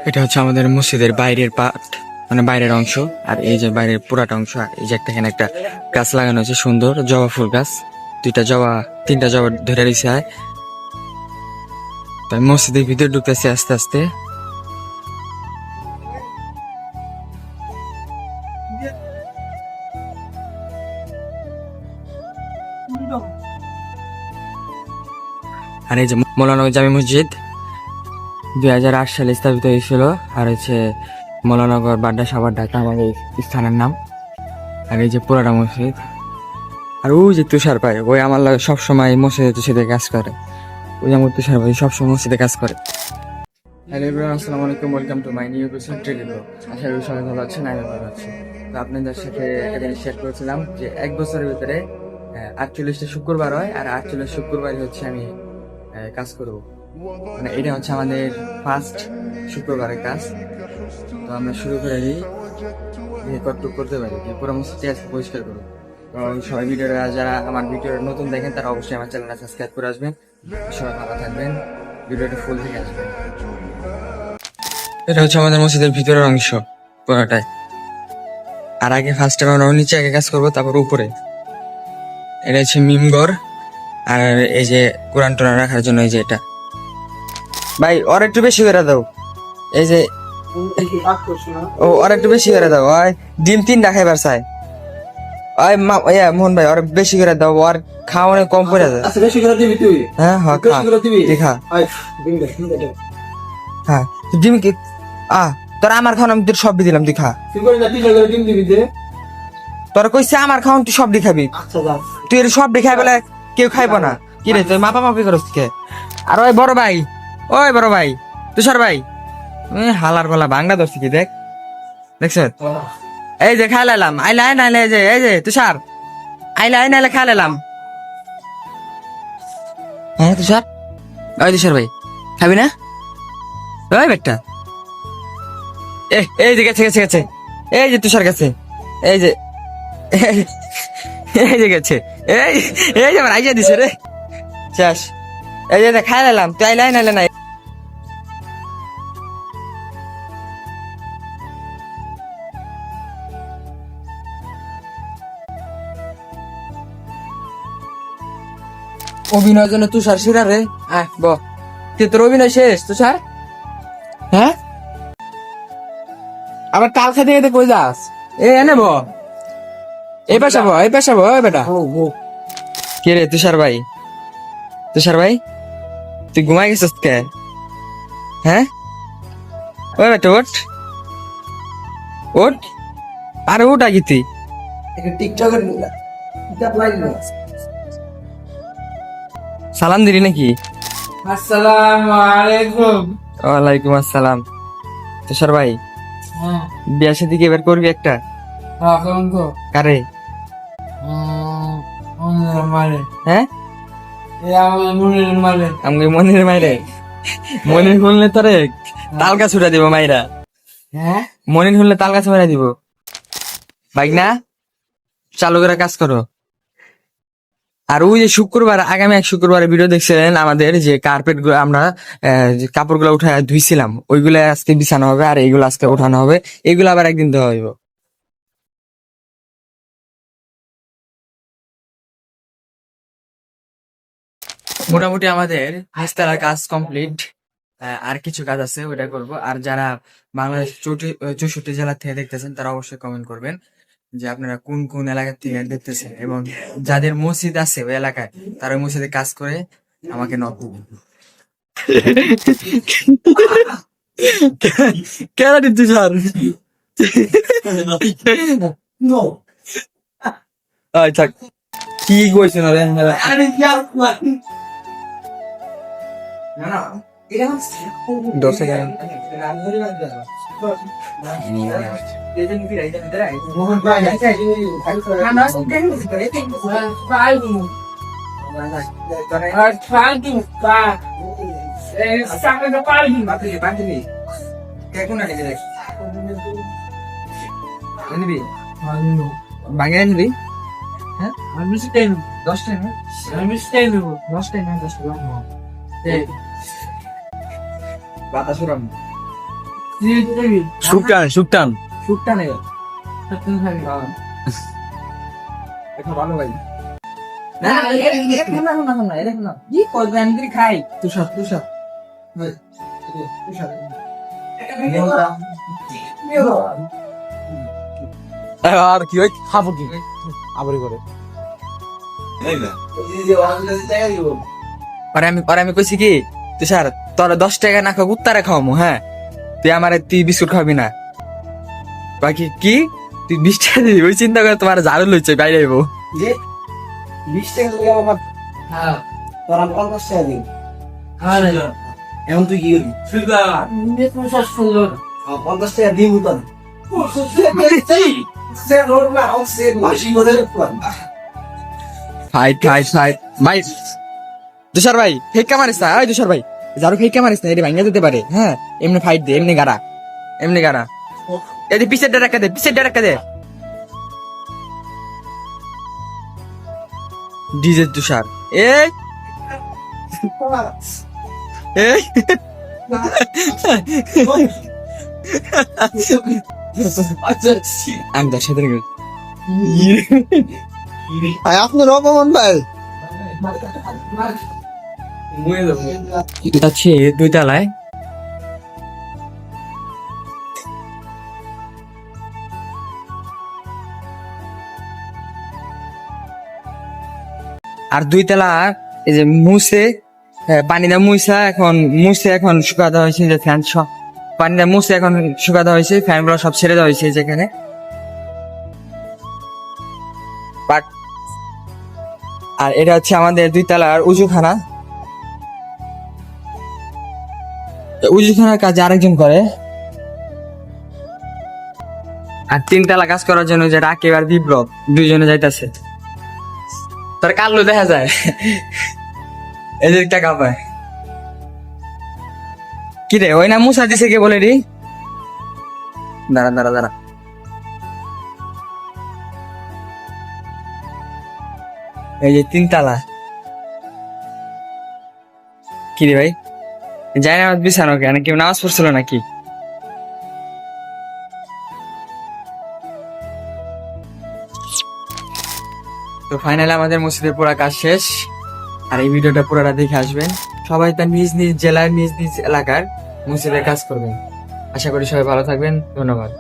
এটা হচ্ছে আমাদের মসজিদের বাইরের পার্ট, মানে বাইরের অংশ। আর এই যে বাইরের পুরাটা অংশ। আর এই যে এখানে একটা গাছ লাগানো হয়েছে, সুন্দর জবা ফুল গাছ। দুইটা জবা, তিনটা জবা ধরে রয়েছে। তাই মসজিদের ভিতরে ঢুকতেছে আস্তে আস্তে। আর এই যে মৌলানা জামি মসজিদ 2008 সালে স্থাপিত হয়েছিল। আর হচ্ছে মৌলানগর বাড্ডা সাভার ঢাকা আমাদের স্থানের নাম। আর এই যে পুরাটা মসজিদ। আর ওই যে তুষার ভাই, ওই আমার লাগে সবসময় মসজিদে কাজ করে। ওই যে আমার তুষার ভাই সবসময় মসজিদে কাজ করে। হ্যালো এভরিওয়ান, আসসালামু আলাইকুম, welcome to my new episode ট্রেলিং। আশা করি সবাই ভালো আছেন, আমি ভালো আছি। তো আপনাদের সাথে একটা জিনিস শেয়ার করেছিলাম যে 1 বছরের ভিতরে 48টা শুক্রবার হয়, আর 48 শুক্রবার হচ্ছে আমি কাজ করব। মানে এটা হচ্ছে আমাদের ফার্স্ট শুক্রবারের কাজ। তো আমরা শুরু করে দিই, কতটুকু করতে পারি, পুরো মসজিদটি আজকে পরিষ্কার করবো। তো সবাই ভিডিওটা, যারা আমার ভিডিও নতুন দেখেন তারা অবশ্যই আমার চ্যানেলটা সাবস্ক্রাইব করে আসবেন। সবাই ভালো থাকবেন, ভিডিওটা ফুল থেকে আসবেন। এটা হচ্ছে আমাদের মসজিদের ভিতরের অংশ পুরোটাই। আর আগে ফার্স্ট টাইম আমরা নিচে আগে কাজ করবো, তারপর উপরে। এটা হচ্ছে মিমঘর। আর এই যে কোরআন টোরআন রাখার জন্য এই যে এটা। ভাই ওর একটু বেশি করে দাও, এই যে ও ওর একটু বেশি করে দাও। ওই ডিম 3টা খাইবার চাই। ওই মোহন ভাই ওর বেশি করে দাও, ওর খাওয়া অনেক কম করে দেয়। বেশি করে দিবি তুই? হ্যাঁ হ্যাঁ, বেশি করে দিবি? খা। ডিম দে। হ্যাঁ ডিম কি তোর আমার খাওয়ান আমি তোর সব দিলাম, তুই খা। তুই করে 3 করে ডিম দিবি দে। তোর কইছে আমার খাওয়ান তুই সব খাবি। আচ্ছা যা। তুই এর সব খাই বলে কেউ খাইবো না। কি রে তুই মাপামাপি করছ কে? আর ওই বড় ভাই, ওই বড় ভাই তুষার ভাই, হালার গলা বাংলা ধরছি কি দেখ, দেখছ? এই যে খাই লাইলাম, আইলা আই নাইলে এই যে তুষার আইলা আই নাইলে খাই লাইলাম। হ্যাঁ তুষার, ওই তুষার ভাই খাবি না? ওই বেটা এই যে গেছে গেছে গেছে, এই যে তুষার গেছে, এই যে এই যে গেছে, এই যে আমার আইজা দিছে রে। শেষ, এই যে খাই লাইলাম, তুই আইলাই নাইলে নাই। অভিনয়ের জন্য তুষার শিরা রে, তোর অভিনয় শেষ তুষার? হ্যাঁ আবার তাল খাইতে খাইতে কই যাস? এনে ব, এই পেশাব, এই পেশাব, ওই বেটা। কে রে তুষার ভাই? তুষার ভাই তুই ঘুমাই গেছিস কে? হ্যাঁ ওই বেটা ওঠ ওঠ, আরে ওঠ আগে তুই। টিকটকের সালাম দিলি নাকি? আসসালামু আলাইকুম। ওয়ালাইকুম আসসালাম। তুষার ভাই হ্যাঁ বিয়া সাথে কি এবার করবি একটা? এখন তো কারে? মারে হ্যাঁ মনের মারে আমি মনির মাইরে, মনির খুললে তোরে তাল গাছ উঠা দিব মাইরা। হ্যাঁ মনির খুললে তাল গাছ মাইরা দিব। বাইক না চালু করে কাজ করো। আর ওই যে শুক্রবার, আগামী 1 শুক্রবারে ভিডিও দেখছিলেন আমাদের, যে কার্পেট গুলো আমরা কাপড় গুলো উঠে ধুইছিলাম, ওইগুলো আজকে বিছানো হবে। আর এইগুলো আজকে উঠানো হবে, এগুলো আবার একদিন দেওয়া হইব। মোটামুটি আমাদের নিচতলার কাজ কমপ্লিট। আর কিছু কাজ আছে, ওইটা করব। আর যারা বাংলাদেশ 64 জেলা থেকে দেখতেছেন তারা অবশ্যই কমেন্ট করবেন যে আপনারা কোন কোন এলাকা থেকে দেখতেছেন, এবং যাদের মসজিদ আছে ওই এলাকায় তারা ওই মসজিদে কাজ করে আমাকে নক করবেন। কেন দিচ্ছি স্যার? আচ্ছা কি কইছেন? আরে না 10 সেকেন্ড। মোহন ভাই বাঙালি নিবি? হ্যাঁ আমি টাইম 10 টাইম, আমি টাইম নেব 10 টাইম, 10 টাইম। বাতাস উড়াম সুকটান সুকটান শুটটা নেই তুমি খাবি এটা ভালো ভাই না এটা না কি করবে আমি যদি খাই তুষার তুষার তুষার আর কি ওই খাবো কি আবার করে পরে আমি কইছি কি তুষার তোর 10 টাকা না খাও উত্তারে খাওয়ামু, হ্যাঁ তুই বিস্কুট খাবি না, বাকি কি তুই 20 টাকা দিবি ওই চিন্তা করে তোমার ঝাড়ু লইছে বাইরে আইবো। 20 টাকা লাগে আমার হ্যাঁ তোর আমি 50 টাকা দিই হ্যাঁ না এখন তুই কি করবি সুদা নে তো সব সুন্দর 50 টাকা দিই তো সে রোড না হাউস সে মাসি মধ্যে ফাইট ভাই তুষার ভাই ফেক্কা মারিস না, ওই তুষার ভাই ঝাড়ু ফেক্কা মারিস না, এটি ভাঙা যেতে পারে, হ্যাঁ এমনি ফাইট দে, এমনি গাড়া এটি পিছের ডাক্কা দে ডিজে তুষার এই এই আমি তার সাথে আপনার অপমান ভাই যাচ্ছি 2 তলায়, আর 2 তলা এই যে পানিটা মুছে এখন শুকা দেওয়া হয়েছে, যে ফ্যান সব পানিটা মুছে এখন শুকা দেওয়া হয়েছে, ফ্যান গুলো সব ছেড়ে দেওয়া হয়েছে যেখানে। আর এটা হচ্ছে আমাদের 2 তলার উজুখানার কাজ আরেকজন করে, আর 3 তলা কাজ করার জন্য যে রাকিব আর বিপ্লব দুইজনে যাইতাছে, তার কাল্লু দেখা যায় এদের টাকা পায় কি রে, ওই না মুসা দিছে কে বলে রে, দাঁড়া এই যে 3 তলা কি রে ভাই যাই না বিছানো কেন, কেউ নামাজ পড়ছিল নাকি? তো ফাইনালি আমাদের মসজিদের পুরো কাজ শেষ, আর এই ভিডিওটা পুরোটা দেখে আসবেন সবাই, তার নিজ নিজ জেলার নিজ নিজ এলাকার মসজিদের কাজ করবেন। আশা করি সবাই ভালো থাকবেন, ধন্যবাদ।